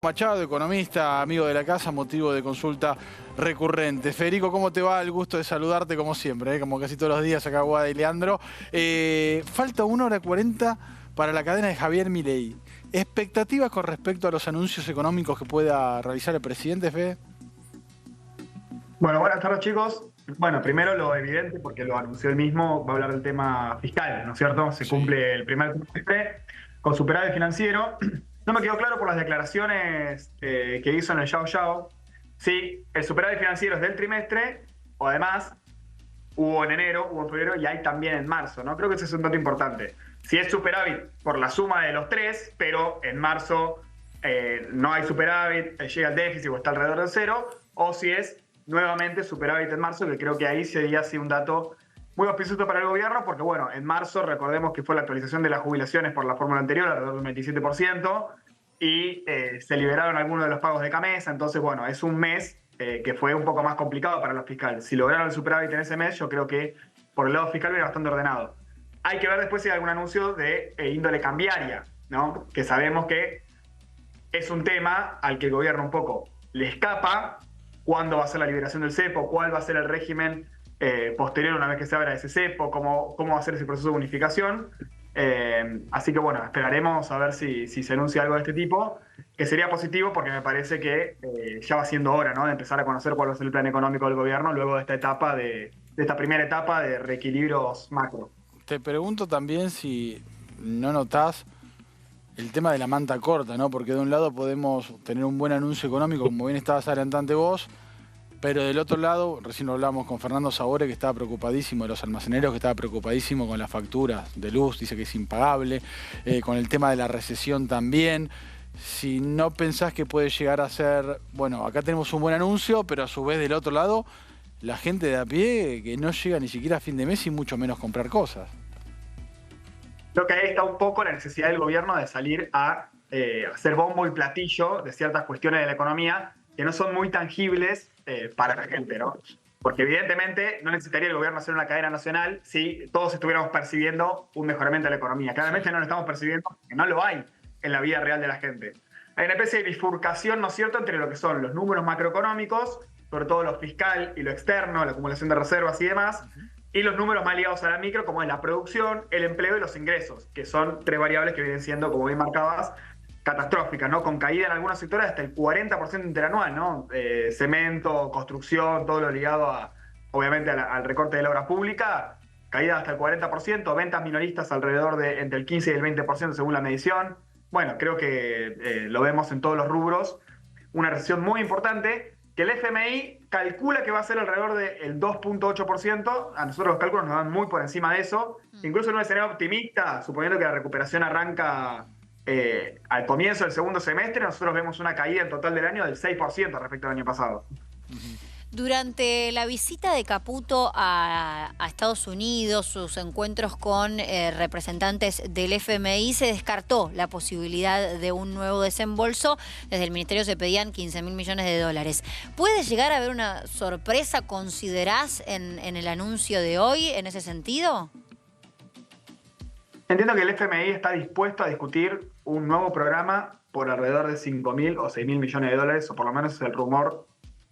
Machado, economista, amigo de la casa, motivo de consulta recurrente. Federico, ¿cómo te va? El gusto de saludarte como siempre, como casi todos los días acá Guada y Leandro. Falta 1 hora 40 para la cadena de Javier Milei. ¿Expectativas con respecto a los anuncios económicos que pueda realizar el presidente, Fede? Bueno, buenas tardes, chicos. Bueno, primero lo evidente, porque lo anunció él mismo, va a hablar del tema fiscal, ¿no es cierto? Se Sí. cumple el primer trimestre con superávit financiero. No me quedó claro por las declaraciones que hizo en el Yao Yao si el superávit financiero es del trimestre o además hubo en enero, hubo en febrero y hay también en marzo, ¿no? Creo que ese es un dato importante. Si es superávit por la suma de los tres, pero en marzo no hay superávit, llega el déficit o está alrededor del cero, o si es nuevamente superávit en marzo, que creo que ahí sería así un dato muy auspicioso para el gobierno, porque bueno, en marzo recordemos que fue la actualización de las jubilaciones por la fórmula anterior, alrededor del 27%, y se liberaron algunos de los pagos de Camesa, entonces bueno, es un mes que fue un poco más complicado para los fiscales. Si lograron el superávit en ese mes, yo creo que por el lado fiscal viene bastante ordenado. Hay que ver después si hay algún anuncio de índole cambiaria, ¿no? Que sabemos que es un tema al que el gobierno un poco le escapa. ¿Cuándo va a ser la liberación del cepo? ¿Cuál va a ser el régimen posterior una vez que se abra ese cepo? ¿Cómo va a ser ese proceso de unificación? Así que bueno, esperaremos a ver si se anuncia algo de este tipo, que sería positivo porque me parece que ya va siendo hora, ¿no? De empezar a conocer cuál va a ser el plan económico del gobierno luego de esta etapa de esta primera etapa de reequilibrios macro. Te pregunto también si no notás el tema de la manta corta, ¿no? Porque de un lado podemos tener un buen anuncio económico, como bien estabas adelantante vos, pero del otro lado, recién lo hablamos con Fernando Sabore, que estaba preocupadísimo, de los almaceneros, que estaba preocupadísimo con las facturas de luz, dice que es impagable, con el tema de la recesión también. Si no pensás que puede llegar a ser, bueno, acá tenemos un buen anuncio, pero a su vez del otro lado, la gente de a pie que no llega ni siquiera a fin de mes y mucho menos comprar cosas. Creo que ahí está un poco la necesidad del gobierno de salir a hacer bombo y platillo de ciertas cuestiones de la economía que no son muy tangibles para la gente, ¿no? Porque evidentemente no necesitaría el gobierno hacer una cadena nacional si todos estuviéramos percibiendo un mejoramiento de la economía. Claramente no lo estamos percibiendo porque no lo hay en la vida real de la gente. Hay una especie de bifurcación, ¿no es cierto?, entre lo que son los números macroeconómicos, sobre todo lo fiscal y lo externo, la acumulación de reservas y demás, y los números más ligados a la micro, como es la producción, el empleo y los ingresos, que son tres variables que vienen siendo, como bien marcabas, catastróficas, ¿no? Con caída en algunos sectores hasta el 40% interanual, ¿no? Cemento, construcción, todo lo ligado a, obviamente, al recorte de la obra pública, caída hasta el 40%, ventas minoristas alrededor de entre el 15 y el 20% según la medición. Bueno, creo que lo vemos en todos los rubros. Una recesión muy importante que el FMI calcula que va a ser alrededor del 2,8%. A nosotros los cálculos nos dan muy por encima de eso. Incluso en un escenario optimista, suponiendo que la recuperación arranca al comienzo del segundo semestre, nosotros vemos una caída en total del año del 6% respecto al año pasado. Durante la visita de Caputo a Estados Unidos, sus encuentros con representantes del FMI, se descartó la posibilidad de un nuevo desembolso. Desde el Ministerio se pedían 15.000 millones de dólares. ¿Puede llegar a haber una sorpresa, considerás, en el anuncio de hoy en ese sentido? Entiendo que el FMI está dispuesto a discutir un nuevo programa por alrededor de 5.000 o 6.000 millones de dólares, o por lo menos es el rumor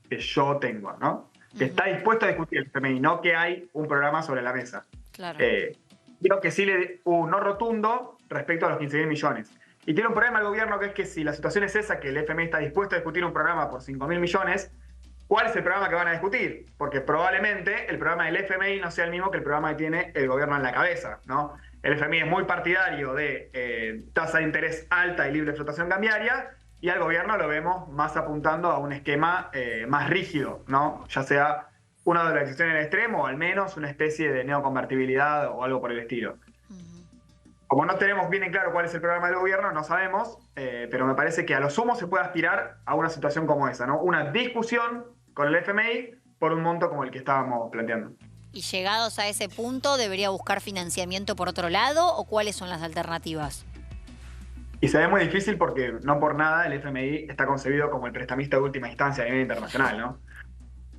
que yo tengo, ¿no? Que está dispuesto a discutir el FMI, no que hay un programa sobre la mesa. Claro. Creo que sí un no rotundo respecto a los 15.000 millones. Y tiene un problema el gobierno, que es que si la situación es esa, que el FMI está dispuesto a discutir un programa por 5.000 millones, ¿cuál es el programa que van a discutir? Porque probablemente el programa del FMI no sea el mismo que el programa que tiene el gobierno en la cabeza, ¿no? El FMI es muy partidario de tasa de interés alta y libre flotación cambiaria, y al gobierno lo vemos más apuntando a un esquema más rígido, ¿no? Ya sea una dolarización en el extremo o al menos una especie de neoconvertibilidad o algo por el estilo. Como no tenemos bien en claro cuál es el programa del gobierno, no sabemos, pero me parece que a lo sumo se puede aspirar a una situación como esa, ¿no? Una discusión con el FMI por un monto como el que estábamos planteando. Y llegados a ese punto, ¿debería buscar financiamiento por otro lado o cuáles son las alternativas? Y se ve muy difícil porque no por nada el FMI está concebido como el prestamista de última instancia a nivel internacional, ¿no?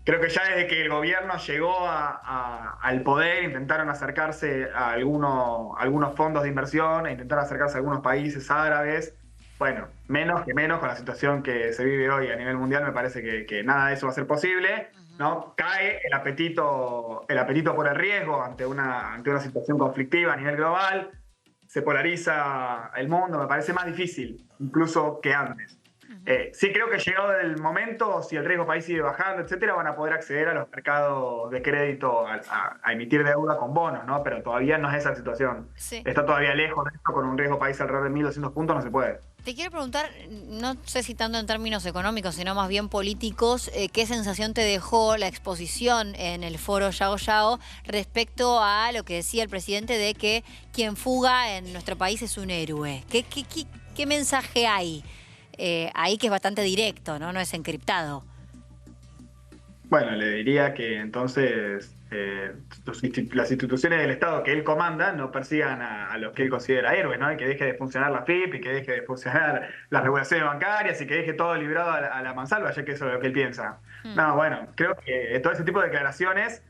Creo que ya desde que el gobierno llegó al poder intentaron acercarse a algunos fondos de inversión, e intentaron acercarse a algunos países árabes, bueno, menos con la situación que se vive hoy a nivel mundial, me parece que nada de eso va a ser posible, ¿no? Cae el apetito por el riesgo ante una situación conflictiva a nivel global, se polariza el mundo, me parece más difícil incluso que antes. Sí creo que llegado el momento, si el riesgo país sigue bajando, etcétera, van a poder acceder a los mercados de crédito a emitir deuda con bonos, ¿no? Pero todavía no es esa situación. Sí. Está todavía lejos de esto, con un riesgo país alrededor de 1.200 puntos no se puede. Te quiero preguntar, no sé si tanto en términos económicos, sino más bien políticos, ¿qué sensación te dejó la exposición en el foro Yao Yao respecto a lo que decía el presidente de que quien fuga en nuestro país es un héroe? ¿Qué mensaje hay? Ahí que es bastante directo, ¿no? No es encriptado. Bueno, le diría que entonces las instituciones del Estado que él comanda no persigan a los que él considera héroes, ¿no? Y que deje de funcionar la FIP y que deje de funcionar las regulaciones bancarias y que deje todo librado a la mansalva, ya que eso es lo que él piensa. No, bueno, creo que todo ese tipo de declaraciones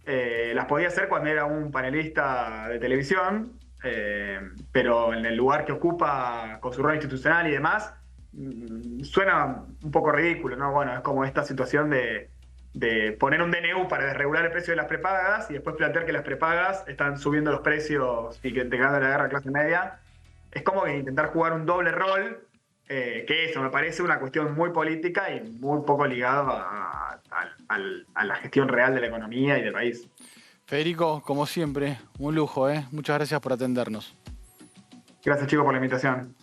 las podía hacer cuando era un panelista de televisión, pero en el lugar que ocupa con su rol institucional y demás, suena un poco ridículo, ¿no? Bueno, es como esta situación de poner un DNU para desregular el precio de las prepagas y después plantear que las prepagas están subiendo los precios y que te gana la guerra a clase media. Es como que intentar jugar un doble rol, que eso me parece una cuestión muy política y muy poco ligado a la gestión real de la economía y del país. Federico, como siempre, un lujo, ¿eh? Muchas gracias por atendernos. Gracias, chicos, por la invitación.